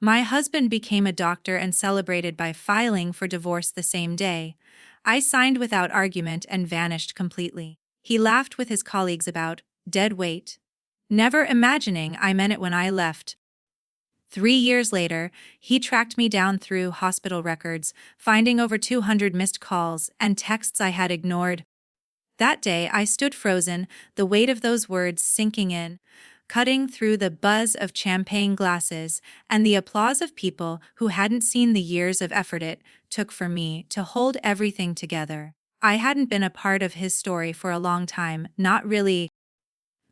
My husband became a doctor and celebrated by filing for divorce the same day. I signed without argument and vanished completely. He laughed with his colleagues about dead weight, never imagining I meant it when I left. 3 years later, he tracked me down through hospital records, finding over 200 missed calls and texts I had ignored. That day, I stood frozen, the weight of those words sinking in, cutting through the buzz of champagne glasses and the applause of people who hadn't seen the years of effort it took for me to hold everything together. I hadn't been a part of his story for a long time, not really,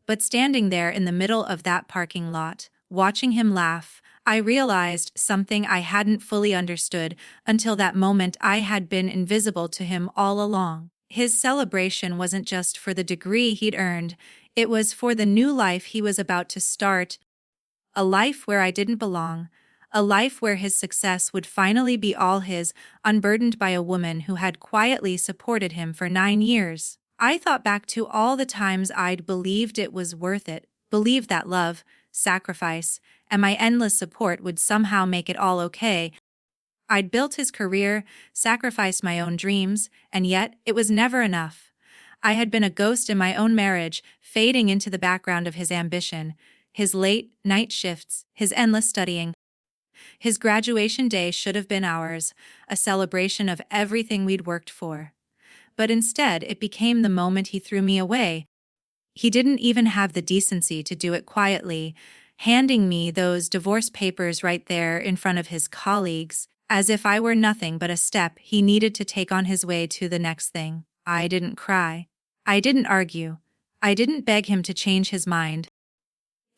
but standing there in the middle of that parking lot, watching him laugh, I realized something I hadn't fully understood until that moment. I had been invisible to him all along. His celebration wasn't just for the degree he'd earned, it was for the new life he was about to start. A life where I didn't belong. A life where his success would finally be all his, unburdened by a woman who had quietly supported him for 9 years. I thought back to all the times I'd believed it was worth it, believed that love, sacrifice, and my endless support would somehow make it all okay. I'd built his career, sacrificed my own dreams, and yet it was never enough. I had been a ghost in my own marriage, fading into the background of his ambition, his late night shifts, his endless studying. His graduation day should have been ours, a celebration of everything we'd worked for. But instead, it became the moment he threw me away. He didn't even have the decency to do it quietly, handing me those divorce papers right there in front of his colleagues, as if I were nothing but a step he needed to take on his way to the next thing. I didn't cry. I didn't argue. I didn't beg him to change his mind.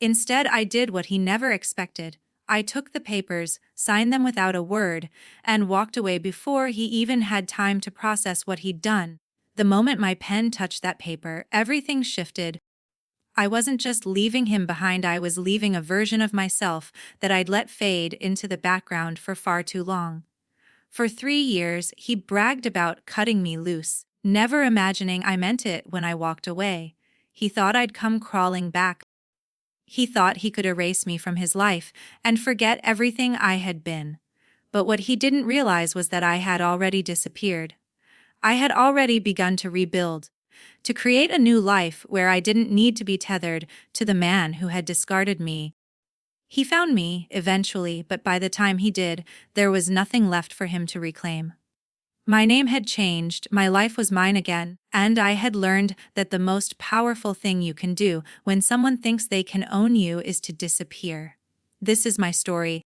Instead, I did what he never expected. I took the papers, signed them without a word, and walked away before he even had time to process what he'd done. The moment my pen touched that paper, everything shifted. I wasn't just leaving him behind, I was leaving a version of myself that I'd let fade into the background for far too long. For 3 years, he bragged about cutting me loose, never imagining I meant it when I walked away. He thought I'd come crawling back. He thought he could erase me from his life and forget everything I had been. But what he didn't realize was that I had already disappeared. I had already begun to rebuild, to create a new life where I didn't need to be tethered to the man who had discarded me. He found me, eventually, but by the time he did, there was nothing left for him to reclaim. My name had changed, my life was mine again, and I had learned that the most powerful thing you can do when someone thinks they can own you is to disappear. This is my story.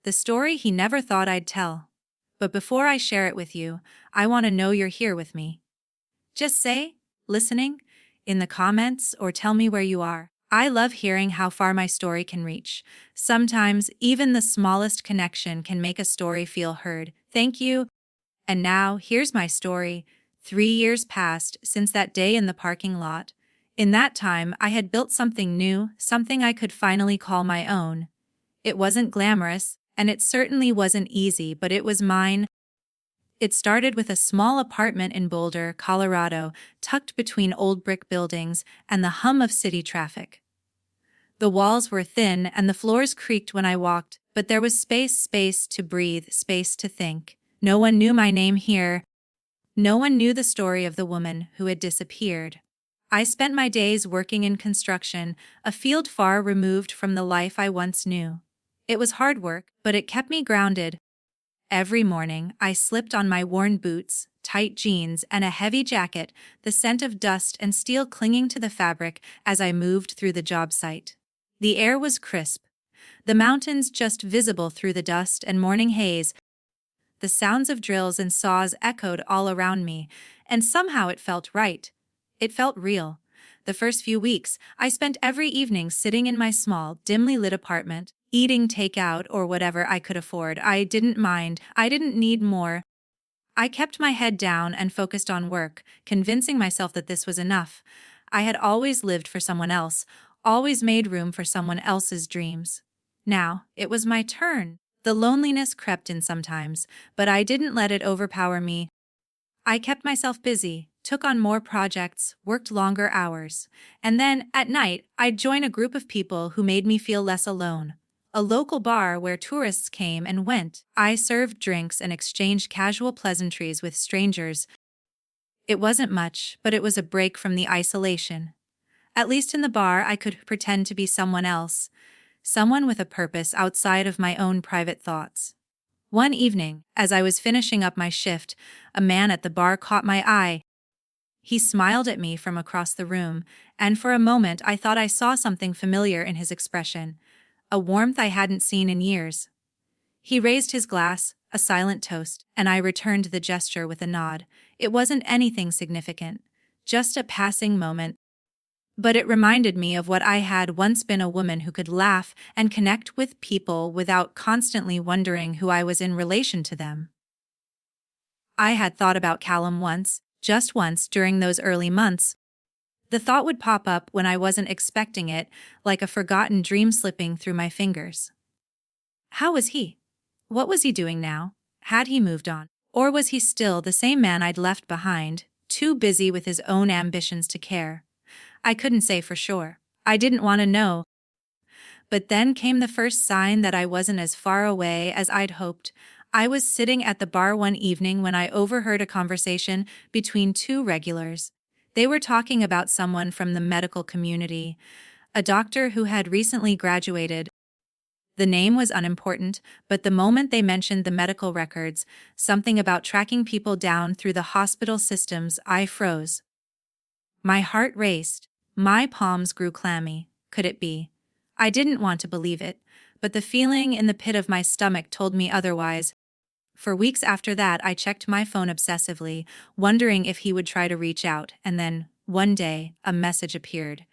The story he never thought I'd tell. But before I share it with you, I want to know you're here with me. Just say, listening, in the comments, or tell me where you are. I love hearing how far my story can reach. Sometimes, even the smallest connection can make a story feel heard. Thank you. And now, here's my story. 3 years passed since that day in the parking lot. In that time, I had built something new, something I could finally call my own. It wasn't glamorous, and it certainly wasn't easy, but it was mine. It started with a small apartment in Boulder, Colorado, tucked between old brick buildings and the hum of city traffic. The walls were thin and the floors creaked when I walked, but there was space to breathe, space to think. No one knew my name here. No one knew the story of the woman who had disappeared. I spent my days working in construction, a field far removed from the life I once knew. It was hard work, but it kept me grounded. Every morning, I slipped on my worn boots, tight jeans, and a heavy jacket, the scent of dust and steel clinging to the fabric as I moved through the job site. The air was crisp, the mountains just visible through the dust and morning haze. The sounds of drills and saws echoed all around me, and somehow it felt right. It felt real. The first few weeks, I spent every evening sitting in my small, dimly lit apartment, eating takeout or whatever I could afford. I didn't mind. I didn't need more. I kept my head down and focused on work, convincing myself that this was enough. I had always lived for someone else, always made room for someone else's dreams. Now, it was my turn. The loneliness crept in sometimes, but I didn't let it overpower me. I kept myself busy, took on more projects, worked longer hours, and then, at night, I'd join a group of people who made me feel less alone. a local bar where tourists came and went. I served drinks and exchanged casual pleasantries with strangers. It wasn't much, but it was a break from the isolation. At least in the bar, I could pretend to be someone else, someone with a purpose outside of my own private thoughts. One evening, as I was finishing up my shift, a man at the bar caught my eye. He smiled at me from across the room, and for a moment I thought I saw something familiar in his expression, a warmth I hadn't seen in years. He raised his glass, a silent toast, and I returned the gesture with a nod. It wasn't anything significant, just a passing moment. But it reminded me of what I had once been, a woman who could laugh and connect with people without constantly wondering who I was in relation to them. I had thought about Callum once, just once during those early months. The thought would pop up when I wasn't expecting it, like a forgotten dream slipping through my fingers. How was he? What was he doing now? Had he moved on? Or was he still the same man I'd left behind, too busy with his own ambitions to care? I couldn't say for sure. I didn't want to know. But then came the first sign that I wasn't as far away as I'd hoped. I was sitting at the bar one evening when I overheard a conversation between two regulars. They were talking about someone from the medical community, a doctor who had recently graduated. The name was unimportant, but the moment they mentioned the medical records, something about tracking people down through the hospital systems, I froze. My heart raced. My palms grew clammy. Could it be? I didn't want to believe it, but the feeling in the pit of my stomach told me otherwise. For weeks after that, I checked my phone obsessively, wondering if he would try to reach out, and then, one day, a message appeared.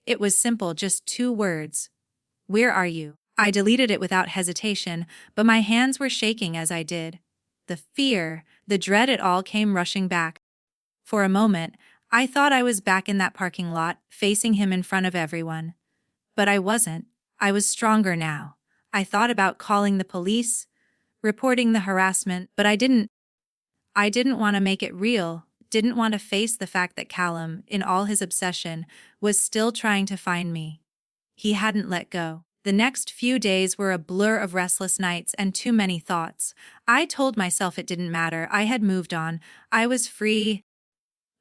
It was simple, just 2 words. "Where are you?" I deleted it without hesitation, but my hands were shaking as I did. The fear, the dread, it all came rushing back. For a moment, I thought I was back in that parking lot, facing him in front of everyone. But I wasn't. I was stronger now. I thought about calling the police, reporting the harassment, but I didn't. I didn't want to make it real, didn't want to face the fact that Callum, in all his obsession, was still trying to find me. He hadn't let go. The next few days were a blur of restless nights and too many thoughts. I told myself it didn't matter. I had moved on. I was free.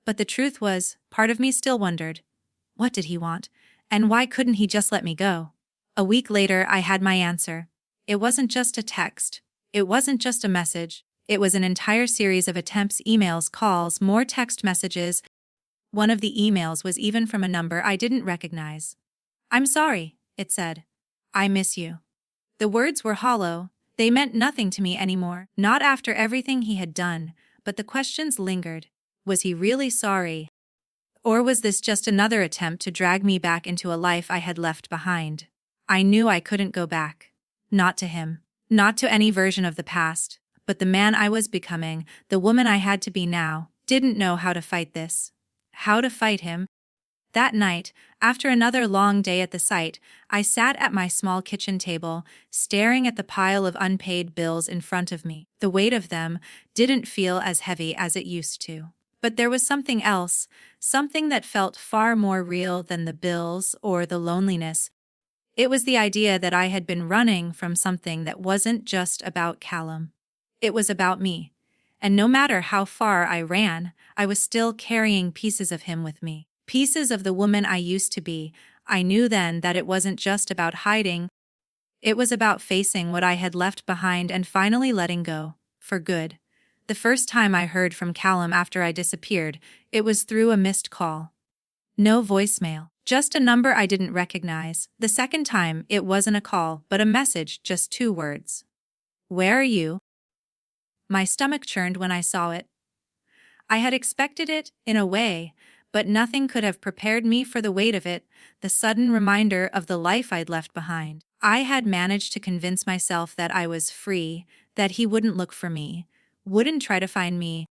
But the truth was, part of me still wondered, what did he want? And why couldn't he just let me go? A week later, I had my answer. It wasn't just a text. It wasn't just a message. It was an entire series of attempts, emails, calls, more text messages. One of the emails was even from a number I didn't recognize. "I'm sorry," it said. "I miss you." The words were hollow. They meant nothing to me anymore, not after everything he had done, but the questions lingered. Was he really sorry? Or was this just another attempt to drag me back into a life I had left behind? I knew I couldn't go back. Not to him. Not to any version of the past. But the man I was becoming, the woman I had to be now, didn't know how to fight this. How to fight him? That night, after another long day at the site, I sat at my small kitchen table, staring at the pile of unpaid bills in front of me. The weight of them didn't feel as heavy as it used to. But there was something else, something that felt far more real than the bills or the loneliness. It was the idea that I had been running from something that wasn't just about Callum. It was about me. And no matter how far I ran, I was still carrying pieces of him with me. Pieces of the woman I used to be. I knew then that it wasn't just about hiding. It was about facing what I had left behind and finally letting go. For good. The first time I heard from Callum after I disappeared, it was through a missed call. No voicemail, just a number I didn't recognize. The second time, it wasn't a call, but a message, just 2 words. "Where are you?" My stomach churned when I saw it. I had expected it, in a way, but nothing could have prepared me for the weight of it, the sudden reminder of the life I'd left behind. I had managed to convince myself that I was free, that he wouldn't look for me, wouldn't try to find me.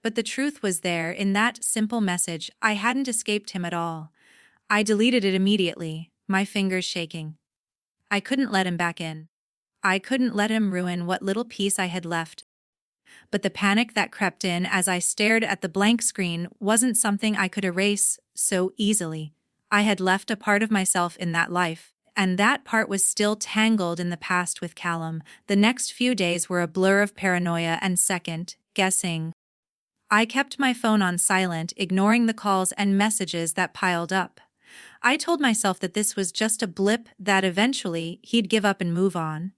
But the truth was there in that simple message. I hadn't escaped him at all. I deleted it immediately, my fingers shaking. I couldn't let him back in. I couldn't let him ruin what little piece I had left. But the panic that crept in as I stared at the blank screen wasn't something I could erase so easily. I had left a part of myself in that life, And that part was still tangled in the past with Callum. The next few days were a blur of paranoia and second guessing. I kept my phone on silent, ignoring the calls and messages that piled up. I told myself that this was just a blip, that eventually he'd give up and move on.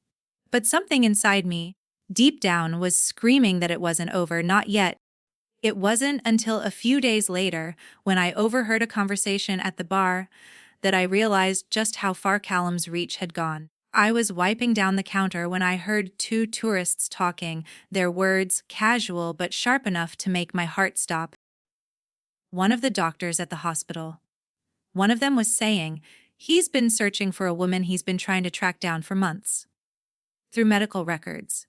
But something inside me, deep down, was screaming that it wasn't over, not yet. It wasn't until a few days later, when I overheard a conversation at the bar, that I realized just how far Callum's reach had gone. I was wiping down the counter when I heard two tourists talking, their words casual but sharp enough to make my heart stop. One of the doctors at the hospital. One of them was saying, he's been searching for a woman he's been trying to track down for months. Through medical records.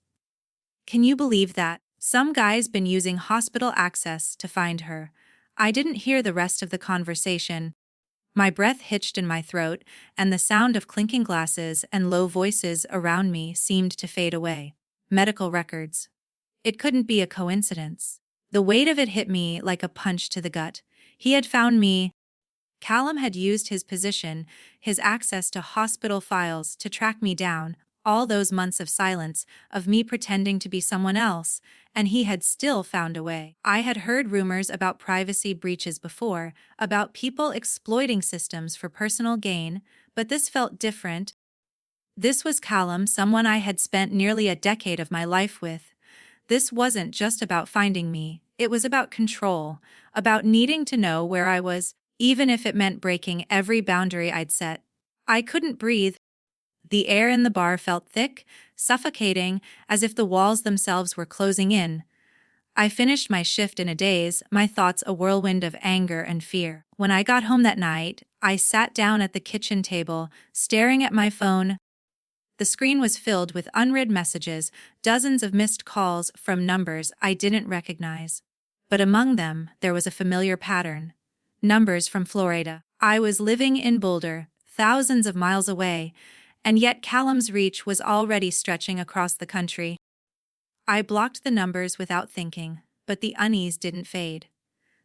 Can you believe that? Some guy's been using hospital access to find her. I didn't hear the rest of the conversation. My breath hitched in my throat, and the sound of clinking glasses and low voices around me seemed to fade away. Medical records. It couldn't be a coincidence. The weight of it hit me like a punch to the gut. He had found me. Callum had used his position, his access to hospital files, to track me down, all those months of silence, of me pretending to be someone else, and he had still found a way. I had heard rumors about privacy breaches before, about people exploiting systems for personal gain, but this felt different. This was Callum, someone I had spent nearly a decade of my life with. This wasn't just about finding me, it was about control, about needing to know where I was, even if it meant breaking every boundary I'd set. I couldn't breathe. The air in the bar felt thick, suffocating, as if the walls themselves were closing in. I finished my shift in a daze, my thoughts a whirlwind of anger and fear. When I got home that night, I sat down at the kitchen table, staring at my phone. The screen was filled with unread messages, dozens of missed calls from numbers I didn't recognize. But among them, there was a familiar pattern. Numbers from Florida. I was living in Boulder, thousands of miles away, and yet Callum's reach was already stretching across the country. I blocked the numbers without thinking, but the unease didn't fade.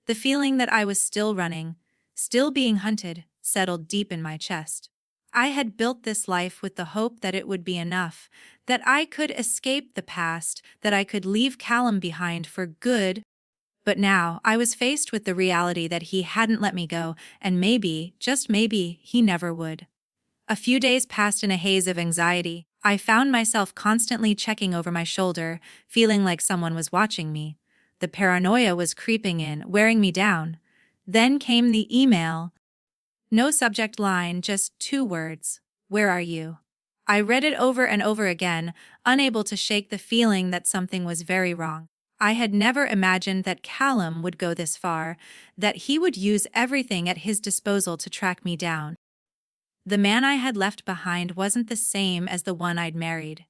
The feeling that I was still running, still being hunted, settled deep in my chest. I had built this life with the hope that it would be enough, that I could escape the past, that I could leave Callum behind for good. But now I was faced with the reality that he hadn't let me go, and maybe, just maybe, he never would. A few days passed in a haze of anxiety. I found myself constantly checking over my shoulder, feeling like someone was watching me. The paranoia was creeping in, wearing me down. Then came the email. No subject line, just 2 words. Where are you? I read it over and over again, unable to shake the feeling that something was very wrong. I had never imagined that Callum would go this far, that he would use everything at his disposal to track me down. The man I had left behind wasn't the same as the one I'd married.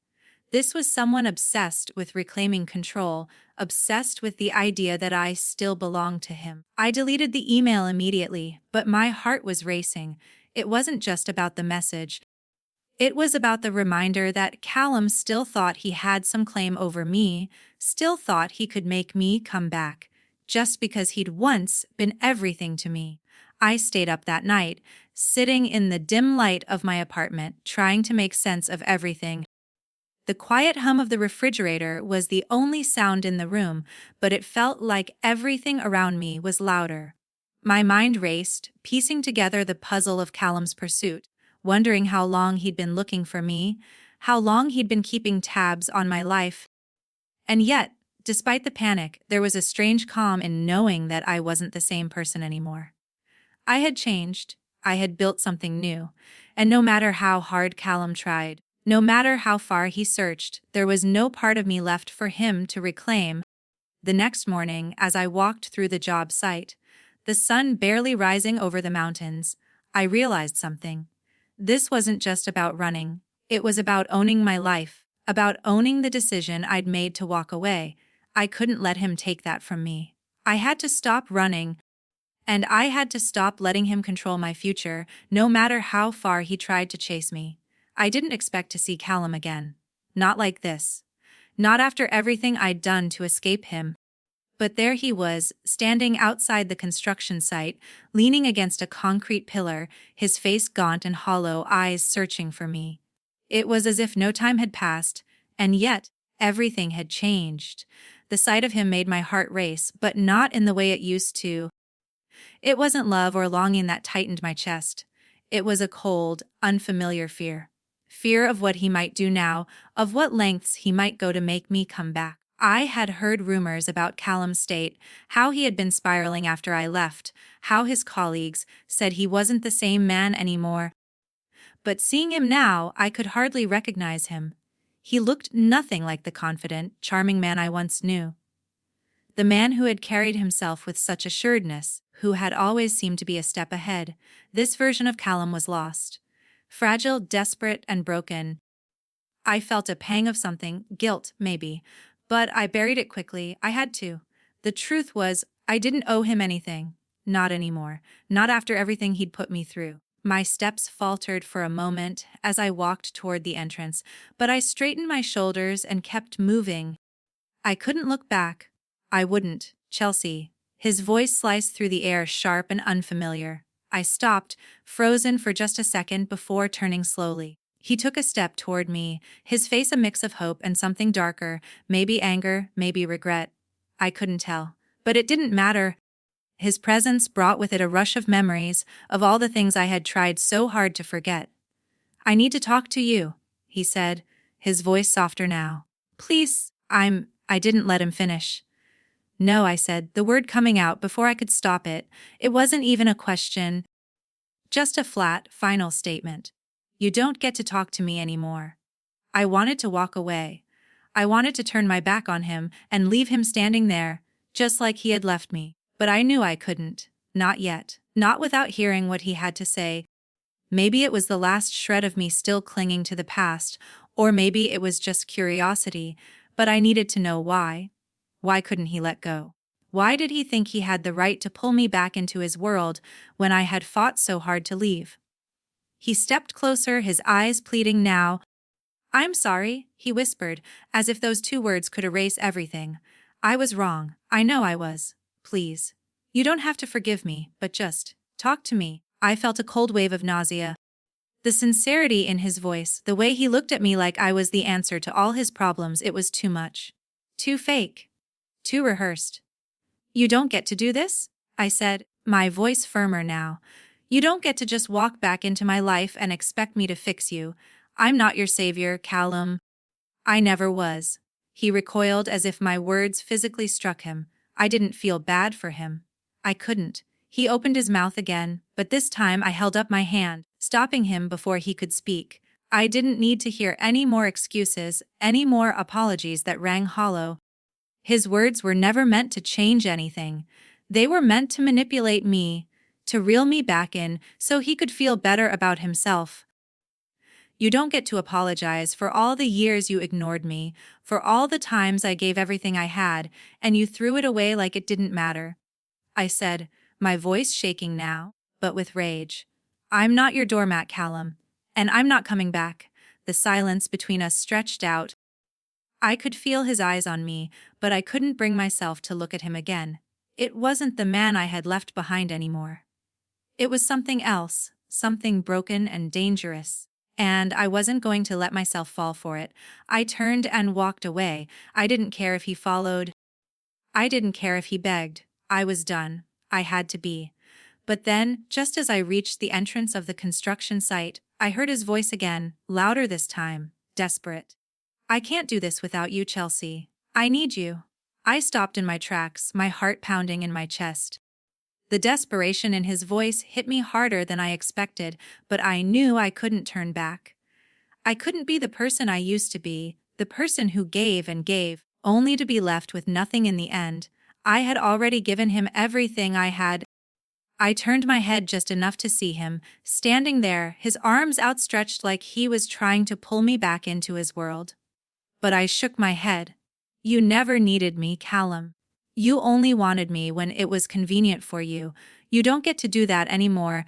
This was someone obsessed with reclaiming control, obsessed with the idea that I still belonged to him. I deleted the email immediately, but my heart was racing. It wasn't just about the message. It was about the reminder that Callum still thought he had some claim over me, still thought he could make me come back, just because he'd once been everything to me. I stayed up that night, sitting in the dim light of my apartment, trying to make sense of everything. The quiet hum of the refrigerator was the only sound in the room, but it felt like everything around me was louder. My mind raced, piecing together the puzzle of Callum's pursuit, wondering how long he'd been looking for me, how long he'd been keeping tabs on my life. And yet, despite the panic, there was a strange calm in knowing that I wasn't the same person anymore. I had changed, I had built something new, and no matter how hard Callum tried, no matter how far he searched, there was no part of me left for him to reclaim. The next morning, as I walked through the job site, the sun barely rising over the mountains, I realized something. This wasn't just about running, it was about owning my life, about owning the decision I'd made to walk away. I couldn't let him take that from me. I had to stop running, and I had to stop letting him control my future, no matter how far he tried to chase me. I didn't expect to see Callum again. Not like this. Not after everything I'd done to escape him. But there he was, standing outside the construction site, leaning against a concrete pillar, his face gaunt and hollow, eyes searching for me. It was as if no time had passed, and yet everything had changed. The sight of him made my heart race, but not in the way it used to. It wasn't love or longing that tightened my chest. It was a cold, unfamiliar fear. Fear of what he might do now, of what lengths he might go to make me come back. I had heard rumors about Callum's state, how he had been spiraling after I left, how his colleagues said he wasn't the same man anymore. But seeing him now, I could hardly recognize him. He looked nothing like the confident, charming man I once knew. The man who had carried himself with such assuredness, who had always seemed to be a step ahead. This version of Callum was lost. Fragile, desperate, and broken. I felt a pang of something, guilt, maybe, but I buried it quickly. I had to. The truth was, I didn't owe him anything. Not anymore. Not after everything he'd put me through. My steps faltered for a moment as I walked toward the entrance, but I straightened my shoulders and kept moving. I couldn't look back. I wouldn't, Chelsea. His voice sliced through the air, sharp and unfamiliar. I stopped, frozen for just a second before turning slowly. He took a step toward me, his face a mix of hope and something darker, maybe anger, maybe regret. I couldn't tell. But it didn't matter. His presence brought with it a rush of memories of all the things I had tried so hard to forget. "I need to talk to you," he said, his voice softer now. "Please, I didn't let him finish. "No," I said, the word coming out before I could stop it. It wasn't even a question. Just a flat, final statement. "You don't get to talk to me anymore." I wanted to walk away. I wanted to turn my back on him and leave him standing there, just like he had left me. But I knew I couldn't. Not yet. Not without hearing what he had to say. Maybe it was the last shred of me still clinging to the past, or maybe it was just curiosity, but I needed to know why. Why couldn't he let go? Why did he think he had the right to pull me back into his world when I had fought so hard to leave? He stepped closer, his eyes pleading now. "I'm sorry," he whispered, as if those two words could erase everything. "I was wrong. I know I was. Please. You don't have to forgive me, but just talk to me." I felt a cold wave of nausea. The sincerity in his voice, the way he looked at me like I was the answer to all his problems, it was too much. Too fake. Too rehearsed. "You don't get to do this?" I said, my voice firmer now. "You don't get to just walk back into my life and expect me to fix you. I'm not your savior, Callum." "I never was." He recoiled as if my words physically struck him. I didn't feel bad for him. I couldn't. He opened his mouth again, but this time I held up my hand, stopping him before he could speak. I didn't need to hear any more excuses, any more apologies that rang hollow. His words were never meant to change anything. They were meant to manipulate me, to reel me back in so he could feel better about himself. "You don't get to apologize for all the years you ignored me, for all the times I gave everything I had, and you threw it away like it didn't matter," I said, my voice shaking now, but with rage. "I'm not your doormat, Callum, and I'm not coming back." The silence between us stretched out. I could feel his eyes on me, but I couldn't bring myself to look at him again. It wasn't the man I had left behind anymore. It was something else, something broken and dangerous. And I wasn't going to let myself fall for it. I turned and walked away. I didn't care if he followed. I didn't care if he begged. I was done. I had to be. But then, just as I reached the entrance of the construction site, I heard his voice again, louder this time, desperate. "I can't do this without you, Chelsea. I need you." I stopped in my tracks, my heart pounding in my chest. The desperation in his voice hit me harder than I expected, but I knew I couldn't turn back. I couldn't be the person I used to be, the person who gave and gave, only to be left with nothing in the end. I had already given him everything I had. I turned my head just enough to see him, standing there, his arms outstretched like he was trying to pull me back into his world. But I shook my head. "You never needed me, Callum. You only wanted me when it was convenient for you. You don't get to do that anymore."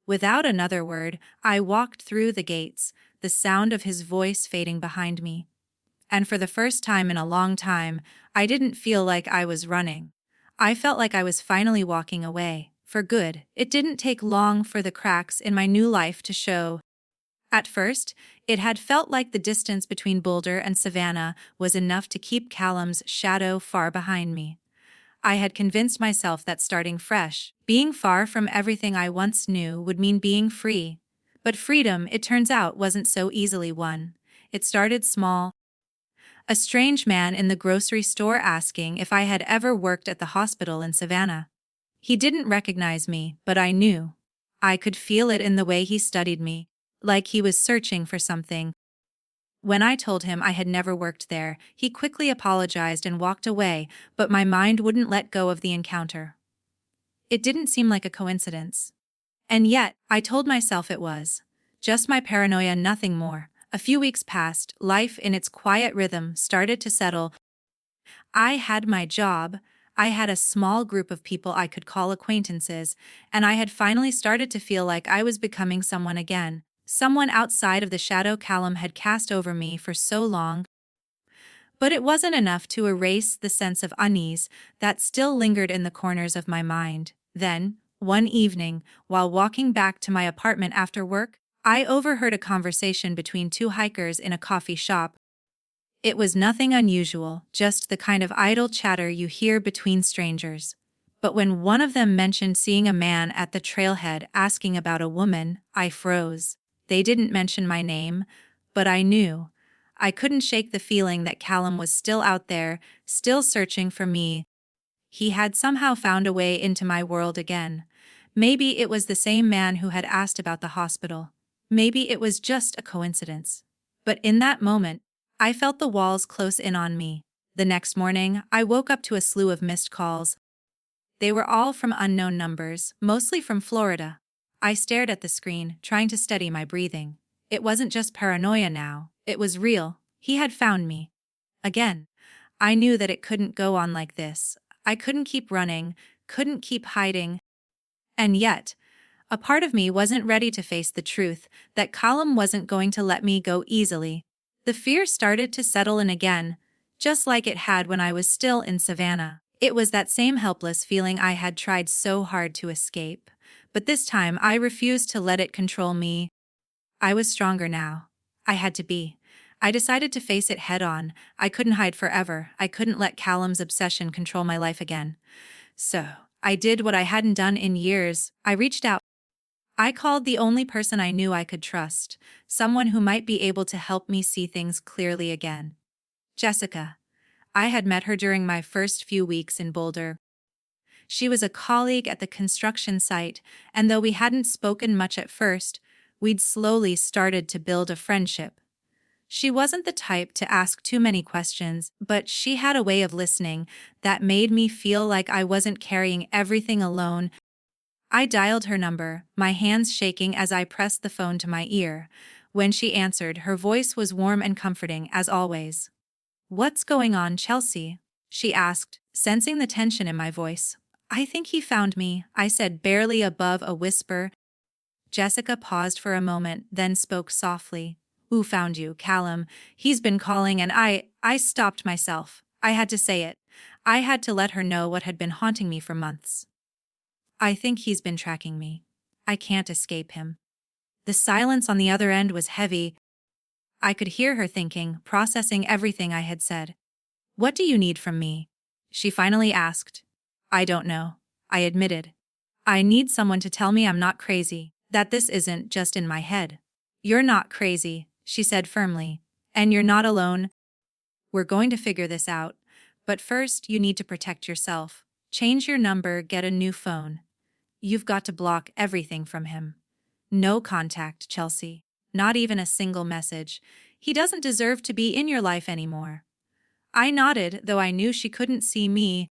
Without another word, I walked through the gates, the sound of his voice fading behind me. and for the first time in a long time, I didn't feel like I was running. I felt like I was finally walking away, for good. It didn't take long for the cracks in my new life to show. At first, it had felt like the distance between Boulder and Savannah was enough to keep Callum's shadow far behind me. I had convinced myself that starting fresh, being far from everything I once knew, would mean being free. But freedom, it turns out, wasn't so easily won. It started small. A strange man in the grocery store asking if I had ever worked at the hospital in Savannah. He didn't recognize me, but I knew. I could feel it in the way he studied me, like he was searching for something. When I told him I had never worked there, he quickly apologized and walked away, but my mind wouldn't let go of the encounter. It didn't seem like a coincidence. And yet, I told myself it was. Just my paranoia, nothing more. A few weeks passed, life in its quiet rhythm started to settle. I had my job, I had a small group of people I could call acquaintances, and I had finally started to feel like I was becoming someone again. Someone outside of the shadow Callum had cast over me for so long. But it wasn't enough to erase the sense of unease that still lingered in the corners of my mind. Then, one evening, while walking back to my apartment after work, I overheard a conversation between two hikers in a coffee shop. It was nothing unusual, just the kind of idle chatter you hear between strangers. But when one of them mentioned seeing a man at the trailhead asking about a woman, I froze. They didn't mention my name, but I knew. I couldn't shake the feeling that Callum was still out there, still searching for me. He had somehow found a way into my world again. Maybe it was the same man who had asked about the hospital. Maybe it was just a coincidence. But in that moment, I felt the walls close in on me. The next morning, I woke up to a slew of missed calls. They were all from unknown numbers, mostly from Florida. I stared at the screen, trying to steady my breathing. It wasn't just paranoia now, it was real. He had found me. Again. I knew that it couldn't go on like this. I couldn't keep running, couldn't keep hiding. And yet, a part of me wasn't ready to face the truth that Callum wasn't going to let me go easily. The fear started to settle in again, just like it had when I was still in Savannah. It was that same helpless feeling I had tried so hard to escape. But this time I refused to let it control me. I was stronger now. I had to be. I decided to face it head on. I couldn't hide forever. I couldn't let Callum's obsession control my life again. So, I did what I hadn't done in years. I reached out. I called the only person I knew I could trust, someone who might be able to help me see things clearly again. Jessica. I had met her during my first few weeks in Boulder. She was a colleague at the construction site, and though we hadn't spoken much at first, we'd slowly started to build a friendship. She wasn't the type to ask too many questions, but she had a way of listening that made me feel like I wasn't carrying everything alone. I dialed her number, my hands shaking as I pressed the phone to my ear. When she answered, her voice was warm and comforting, as always. "What's going on, Chelsea?" she asked, sensing the tension in my voice. "I think he found me," I said, barely above a whisper. Jessica paused for a moment, then spoke softly. "Who found you, Callum? He's been calling," and I stopped myself. I had to say it. I had to let her know what had been haunting me for months. "I think he's been tracking me. I can't escape him." The silence on the other end was heavy. I could hear her thinking, processing everything I had said. "What do you need from me?" she finally asked. "I don't know," I admitted. "I need someone to tell me I'm not crazy, that this isn't just in my head." "You're not crazy," she said firmly. "And you're not alone. We're going to figure this out. But first, you need to protect yourself. Change your number, get a new phone. You've got to block everything from him. No contact, Chelsea. Not even a single message. He doesn't deserve to be in your life anymore." I nodded, though I knew she couldn't see me.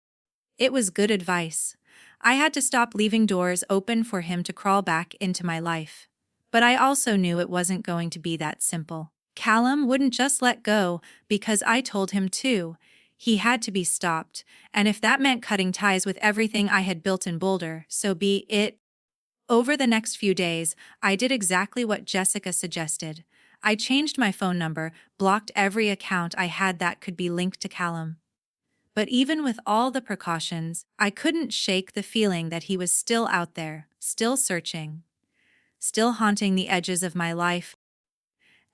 It was good advice. I had to stop leaving doors open for him to crawl back into my life. But I also knew it wasn't going to be that simple. Callum wouldn't just let go because I told him to. He had to be stopped, and if that meant cutting ties with everything I had built in Boulder, so be it. Over the next few days, I did exactly what Jessica suggested. I changed my phone number, blocked every account I had that could be linked to Callum. But even with all the precautions, I couldn't shake the feeling that he was still out there, still searching, still haunting the edges of my life.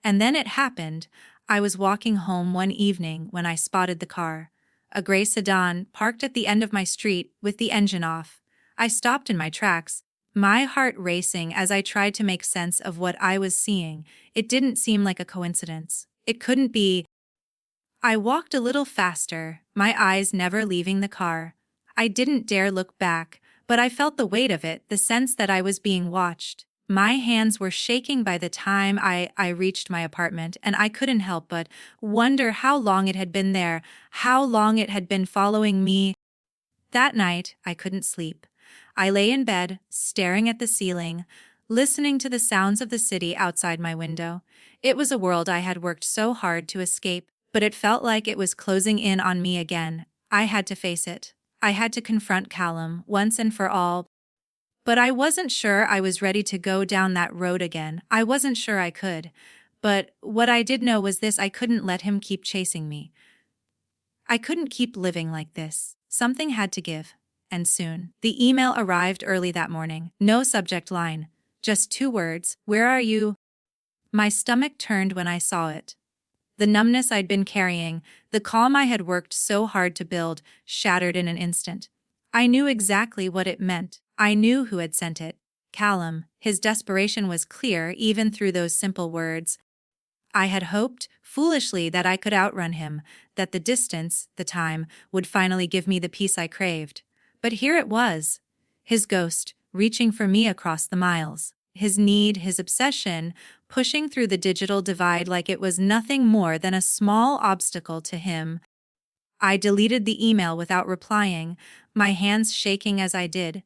And then it happened. I was walking home one evening when I spotted the car. A gray sedan parked at the end of my street with the engine off. I stopped in my tracks, my heart racing as I tried to make sense of what I was seeing. It didn't seem like a coincidence. It couldn't be. I walked a little faster, my eyes never leaving the car. I didn't dare look back, but I felt the weight of it, the sense that I was being watched. My hands were shaking by the time I reached my apartment, and I couldn't help but wonder how long it had been there, how long it had been following me. That night, I couldn't sleep. I lay in bed, staring at the ceiling, listening to the sounds of the city outside my window. It was a world I had worked so hard to escape, but it felt like it was closing in on me again. I had to face it. I had to confront Callum once and for all. But I wasn't sure I was ready to go down that road again. I wasn't sure I could. But what I did know was this: I couldn't let him keep chasing me. I couldn't keep living like this. Something had to give. And soon. The email arrived early that morning. No subject line. Just 2 words. Where are you? My stomach turned when I saw it. The numbness I'd been carrying, the calm I had worked so hard to build, shattered in an instant. I knew exactly what it meant. I knew who had sent it. Callum. His desperation was clear even through those simple words. I had hoped, foolishly, that I could outrun him, that the distance, the time, would finally give me the peace I craved. But here it was. His ghost, reaching for me across the miles. His need, his obsession, pushing through the digital divide like it was nothing more than a small obstacle to him. I deleted the email without replying, my hands shaking as I did.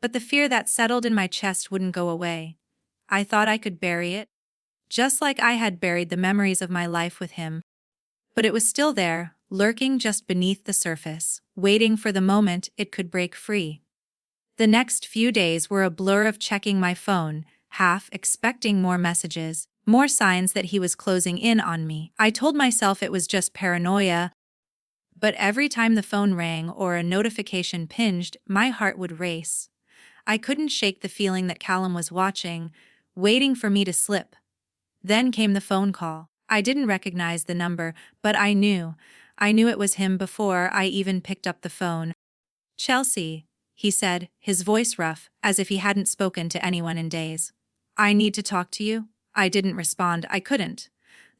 But the fear that settled in my chest wouldn't go away. I thought I could bury it, just like I had buried the memories of my life with him. But it was still there, lurking just beneath the surface, waiting for the moment it could break free. The next few days were a blur of checking my phone, half expecting more messages, more signs that he was closing in on me. I told myself it was just paranoia, but every time the phone rang or a notification pinged, my heart would race. I couldn't shake the feeling that Callum was watching, waiting for me to slip. Then came the phone call. I didn't recognize the number, but I knew. I knew it was him before I even picked up the phone. "Chelsea," he said, his voice rough, as if he hadn't spoken to anyone in days. "I need to talk to you." I didn't respond. I couldn't.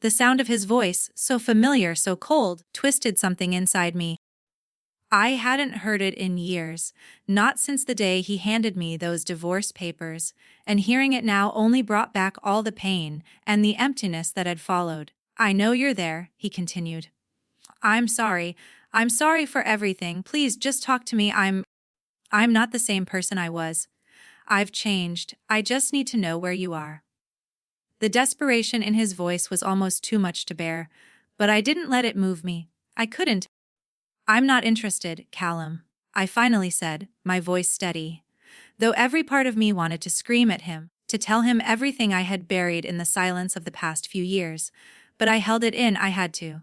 The sound of his voice, so familiar, so cold, twisted something inside me. I hadn't heard it in years, not since the day he handed me those divorce papers, and hearing it now only brought back all the pain and the emptiness that had followed. "I know you're there," he continued. I'm sorry. I'm sorry for everything. Please just talk to me. I'm not the same person I was. I've changed. I just need to know where you are." The desperation in his voice was almost too much to bear, but I didn't let it move me. I couldn't. "I'm not interested, Callum," I finally said, my voice steady. Though every part of me wanted to scream at him, to tell him everything I had buried in the silence of the past few years, but I held it in. I had to.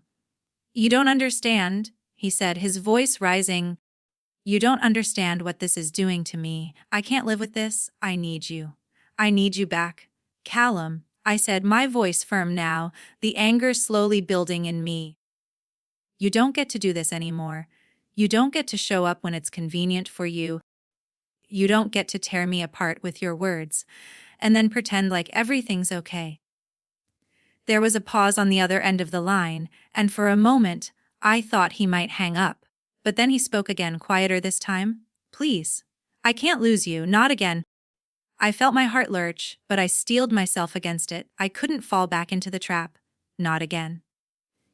"You don't understand," he said, his voice rising. "You don't understand what this is doing to me. I can't live with this. I need you. I need you back." "Callum," I said, my voice firm now, the anger slowly building in me. "You don't get to do this anymore. You don't get to show up when it's convenient for you. You don't get to tear me apart with your words, and then pretend like everything's okay." There was a pause on the other end of the line, and for a moment, I thought he might hang up. But then he spoke again, quieter this time. "Please. I can't lose you, not again." I felt my heart lurch, but I steeled myself against it. I couldn't fall back into the trap. Not again.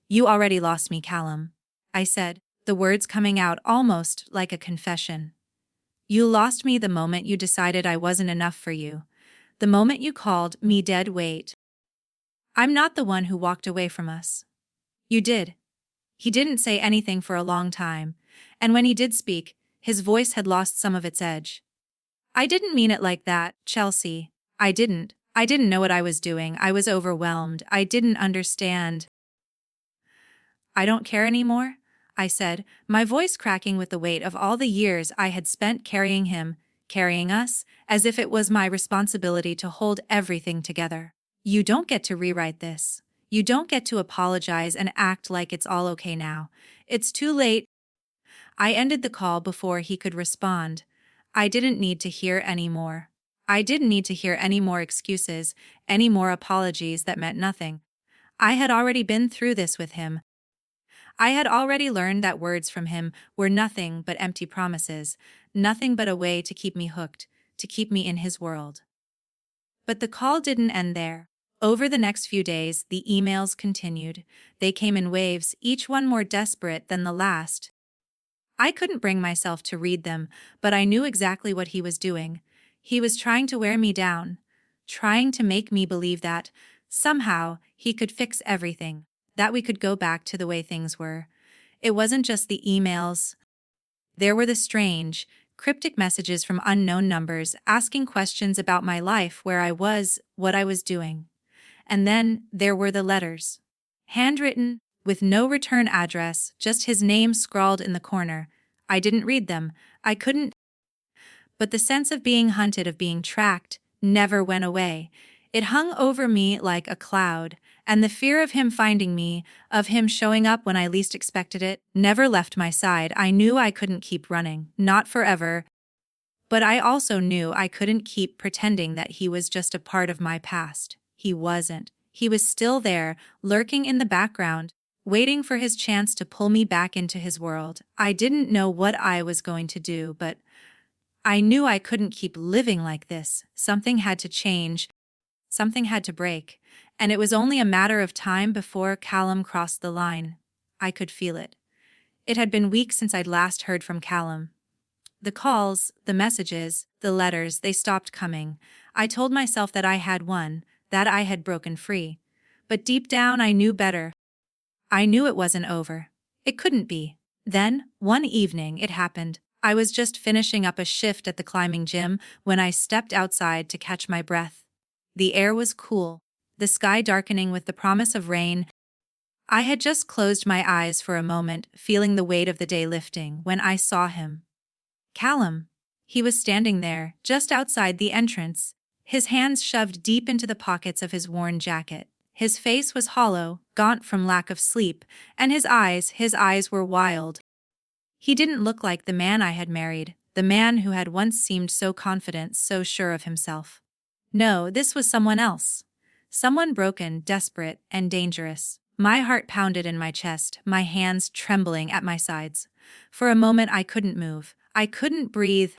"You already lost me, Callum," I said, the words coming out almost like a confession. "You lost me the moment you decided I wasn't enough for you. The moment you called me dead weight. I'm not the one who walked away from us. You did." He didn't say anything for a long time, and when he did speak, his voice had lost some of its edge. "I didn't mean it like that, Chelsea. I didn't. I didn't know what I was doing. I was overwhelmed. I didn't understand. I don't care anymore, I said, my voice cracking with the weight of all the years I had spent carrying him, carrying us, as if it was my responsibility to hold everything together. You don't get to rewrite this. You don't get to apologize and act like it's all okay now. It's too late. I ended the call before he could respond. I didn't need to hear any more. I didn't need to hear any more excuses, any more apologies that meant nothing. I had already been through this with him. I had already learned that words from him were nothing but empty promises, nothing but a way to keep me hooked, to keep me in his world. But the call didn't end there. Over the next few days, the emails continued. They came in waves, each one more desperate than the last. I couldn't bring myself to read them, but I knew exactly what he was doing. He was trying to wear me down, trying to make me believe that, somehow, he could fix everything, that we could go back to the way things were. It wasn't just the emails. There were the strange, cryptic messages from unknown numbers asking questions about my life, where I was, what I was doing. And then there were the letters. Handwritten, with no return address, just his name scrawled in the corner. I didn't read them. I couldn't. But the sense of being hunted, of being tracked, never went away. It hung over me like a cloud, and the fear of him finding me, of him showing up when I least expected it, never left my side. I knew I couldn't keep running, not forever. But I also knew I couldn't keep pretending that he was just a part of my past. He wasn't. He was still there, lurking in the background, waiting for his chance to pull me back into his world. I didn't know what I was going to do, but I knew I couldn't keep living like this. Something had to change. Something had to break. And it was only a matter of time before Callum crossed the line. I could feel it. It had been weeks since I'd last heard from Callum. The calls, the messages, the letters, they stopped coming. I told myself that I had won, that I had broken free. But deep down I knew better. I knew it wasn't over. It couldn't be. Then, one evening, it happened. I was just finishing up a shift at the climbing gym when I stepped outside to catch my breath. The air was cool, the sky darkening with the promise of rain. I had just closed my eyes for a moment, feeling the weight of the day lifting, when I saw him. Callum. He was standing there, just outside the entrance, his hands shoved deep into the pockets of his worn jacket. His face was hollow, gaunt from lack of sleep, and his eyes were wild. He didn't look like the man I had married, the man who had once seemed so confident, so sure of himself. No, this was someone else. Someone broken, desperate, and dangerous. My heart pounded in my chest, my hands trembling at my sides. For a moment I couldn't move. I couldn't breathe.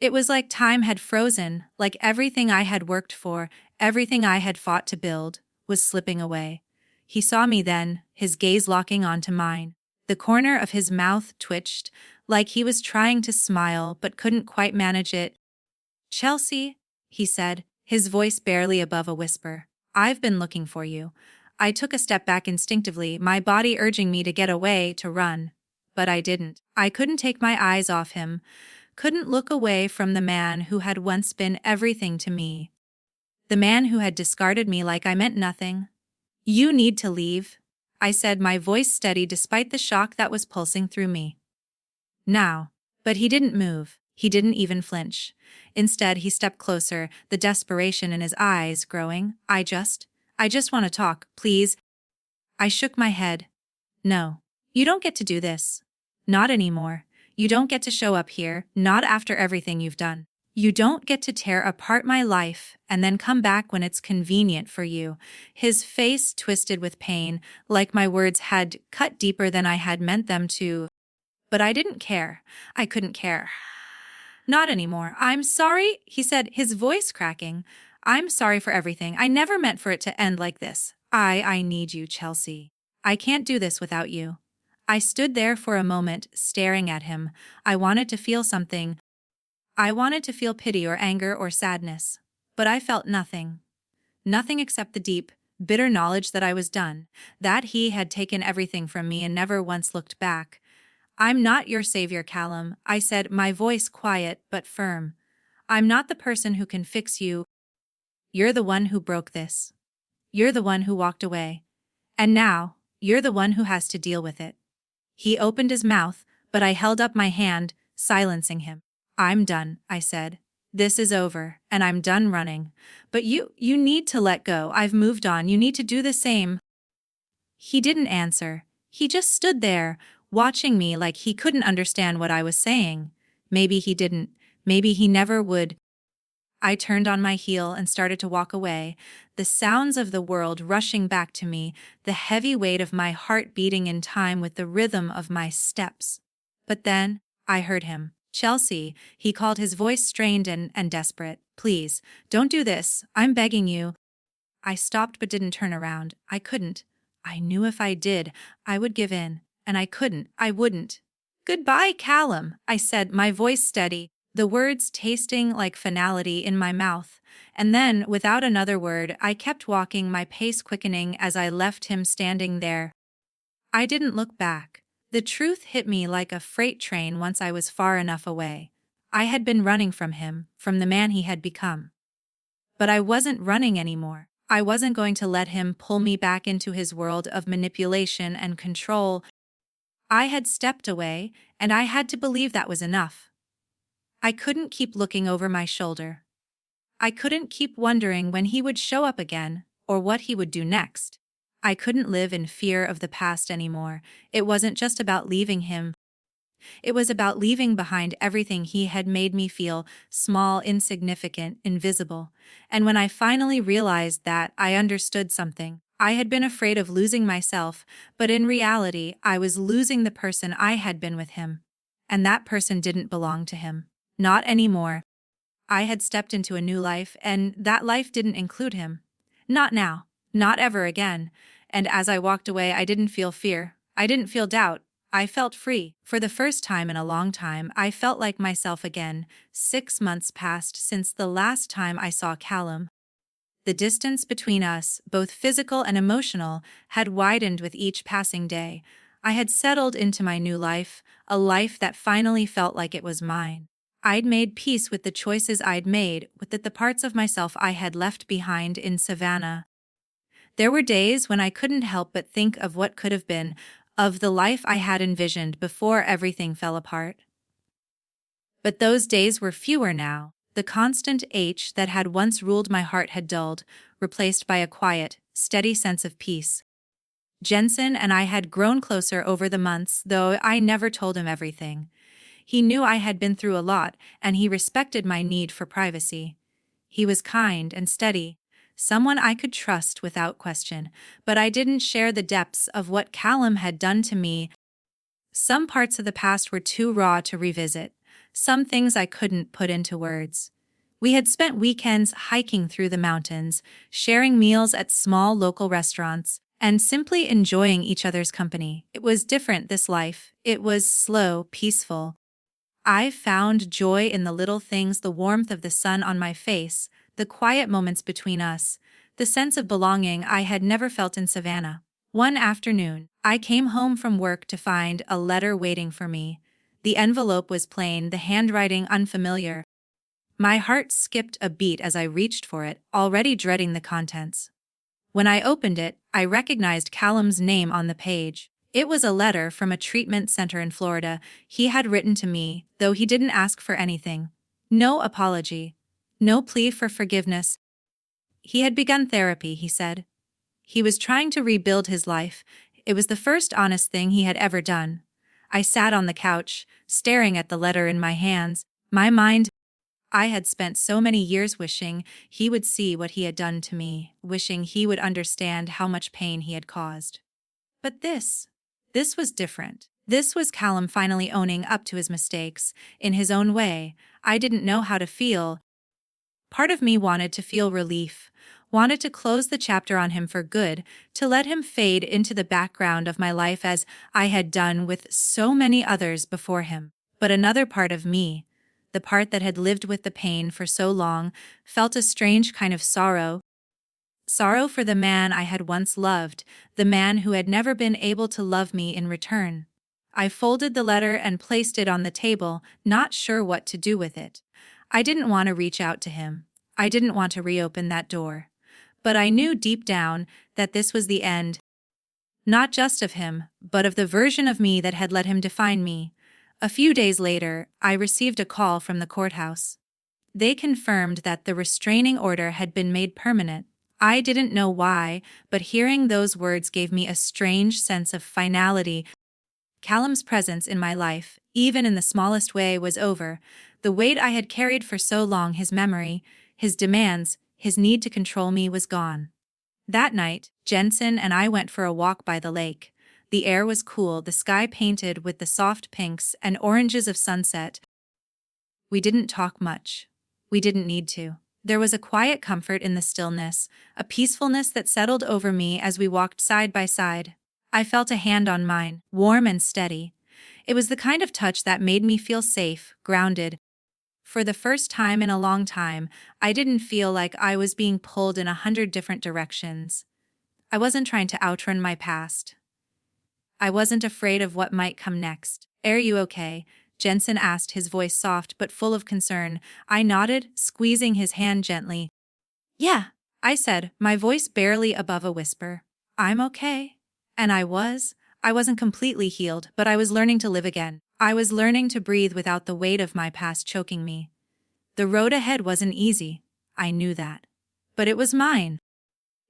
It was like time had frozen, like everything I had worked for, everything I had fought to build, was slipping away. He saw me then, his gaze locking onto mine. The corner of his mouth twitched, like he was trying to smile but couldn't quite manage it. "Chelsea," he said, his voice barely above a whisper. "I've been looking for you." I took a step back instinctively, my body urging me to get away, to run. But I didn't. I couldn't take my eyes off him, couldn't look away from the man who had once been everything to me. The man who had discarded me like I meant nothing. "You need to leave," I said, my voice steady despite the shock that was pulsing through me. Now. But he didn't move. He didn't even flinch. Instead, he stepped closer, the desperation in his eyes growing. I just want to talk, please." I shook my head. "No. You don't get to do this. Not anymore. You don't get to show up here, not after everything you've done. You don't get to tear apart my life and then come back when it's convenient for you." His face twisted with pain, like my words had cut deeper than I had meant them to. But I didn't care. I couldn't care. "Not anymore. I'm sorry," he said, his voice cracking. "I'm sorry for everything. I never meant for it to end like this. I need you, Chelsea. I can't do this without you." I stood there for a moment, staring at him. I wanted to feel something. I wanted to feel pity or anger or sadness. But I felt nothing. Nothing except the deep, bitter knowledge that I was done, that he had taken everything from me and never once looked back. "I'm not your savior, Callum," I said, my voice quiet but firm. "I'm not the person who can fix you. You're the one who broke this. You're the one who walked away. And now, you're the one who has to deal with it. He opened his mouth, but I held up my hand, silencing him. I'm done, I said. This is over, and I'm done running. But you need to let go. I've moved on. You need to do the same. He didn't answer. He just stood there, watching me like he couldn't understand what I was saying. Maybe he didn't. Maybe he never would. I turned on my heel and started to walk away, the sounds of the world rushing back to me, the heavy weight of my heart beating in time with the rhythm of my steps. But then, I heard him. Chelsea, he called, his voice strained and desperate. Please, don't do this. I'm begging you. I stopped but didn't turn around. I couldn't. I knew if I did, I would give in. And I couldn't. I wouldn't. Goodbye, Callum, I said, my voice steady, the words tasting like finality in my mouth. And then, without another word, I kept walking, my pace quickening as I left him standing there. I didn't look back. The truth hit me like a freight train once I was far enough away. I had been running from him, from the man he had become. But I wasn't running anymore. I wasn't going to let him pull me back into his world of manipulation and control. I had stepped away, and I had to believe that was enough. I couldn't keep looking over my shoulder. I couldn't keep wondering when he would show up again, or what he would do next. I couldn't live in fear of the past anymore. It wasn't just about leaving him. It was about leaving behind everything he had made me feel small, insignificant, invisible. And when I finally realized that, I understood something. I had been afraid of losing myself, but in reality, I was losing the person I had been with him. And that person didn't belong to him. Not anymore. I had stepped into a new life, and that life didn't include him. Not now. Not ever again. And as I walked away, I didn't feel fear. I didn't feel doubt. I felt free. For the first time in a long time, I felt like myself again. 6 months passed since the last time I saw Callum. The distance between us, both physical and emotional, had widened with each passing day. I had settled into my new life, a life that finally felt like it was mine. I'd made peace with the choices I'd made, with the parts of myself I had left behind in Savannah. There were days when I couldn't help but think of what could have been, of the life I had envisioned before everything fell apart. But those days were fewer now. The constant ache that had once ruled my heart had dulled, replaced by a quiet, steady sense of peace. Jensen and I had grown closer over the months, though I never told him everything. He knew I had been through a lot, and he respected my need for privacy. He was kind and steady, someone I could trust without question, but I didn't share the depths of what Callum had done to me. Some parts of the past were too raw to revisit, some things I couldn't put into words. We had spent weekends hiking through the mountains, sharing meals at small local restaurants, and simply enjoying each other's company. It was different, this life. It was slow, peaceful. I found joy in the little things, the warmth of the sun on my face, the quiet moments between us, the sense of belonging I had never felt in Savannah. One afternoon, I came home from work to find a letter waiting for me. The envelope was plain, the handwriting unfamiliar. My heart skipped a beat as I reached for it, already dreading the contents. When I opened it, I recognized Callum's name on the page. It was a letter from a treatment center in Florida. He had written to me, though he didn't ask for anything. No apology. No plea for forgiveness. He had begun therapy, he said. He was trying to rebuild his life. It was the first honest thing he had ever done. I sat on the couch, staring at the letter in my hands. I had spent so many years wishing he would see what he had done to me, wishing he would understand how much pain he had caused. But this was different. This was Callum finally owning up to his mistakes, in his own way. I didn't know how to feel. Part of me wanted to feel relief, wanted to close the chapter on him for good, to let him fade into the background of my life as I had done with so many others before him. But another part of me, the part that had lived with the pain for so long, felt a strange kind of sorrow. Sorrow for the man I had once loved, the man who had never been able to love me in return. I folded the letter and placed it on the table, not sure what to do with it. I didn't want to reach out to him. I didn't want to reopen that door. But I knew deep down that this was the end, not just of him, but of the version of me that had let him define me. A few days later, I received a call from the courthouse. They confirmed that the restraining order had been made permanent. I didn't know why, but hearing those words gave me a strange sense of finality. Callum's presence in my life, even in the smallest way, was over. The weight I had carried for so long, his memory, his demands, his need to control me, was gone. That night, Jensen and I went for a walk by the lake. The air was cool, the sky painted with the soft pinks and oranges of sunset. We didn't talk much. We didn't need to. There was a quiet comfort in the stillness, a peacefulness that settled over me as we walked side by side. I felt a hand on mine, warm and steady. It was the kind of touch that made me feel safe, grounded. For the first time in a long time, I didn't feel like I was being pulled in 100 different directions. I wasn't trying to outrun my past. I wasn't afraid of what might come next. "Are you okay?" Jensen asked, his voice soft but full of concern. I nodded, squeezing his hand gently. "Yeah," I said, my voice barely above a whisper. "I'm okay." And I was. I wasn't completely healed, but I was learning to live again. I was learning to breathe without the weight of my past choking me. The road ahead wasn't easy. I knew that. But it was mine.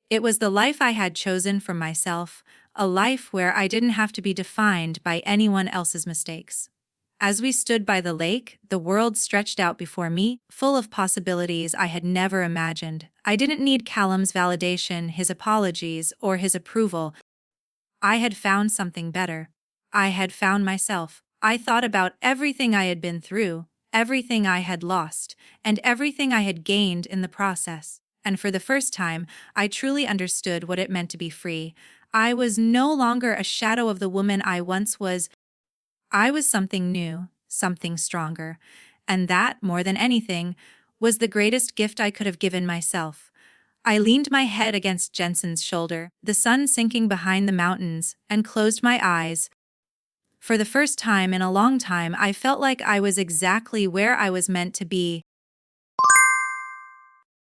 It was the life I had chosen for myself, a life where I didn't have to be defined by anyone else's mistakes. As we stood by the lake, the world stretched out before me, full of possibilities I had never imagined. I didn't need Callum's validation, his apologies, or his approval. I had found something better. I had found myself. I thought about everything I had been through, everything I had lost, and everything I had gained in the process. And for the first time, I truly understood what it meant to be free. I was no longer a shadow of the woman I once was. I was something new, something stronger. And that, more than anything, was the greatest gift I could have given myself. I leaned my head against Jensen's shoulder, the sun sinking behind the mountains, and closed my eyes. For the first time in a long time, I felt like I was exactly where I was meant to be.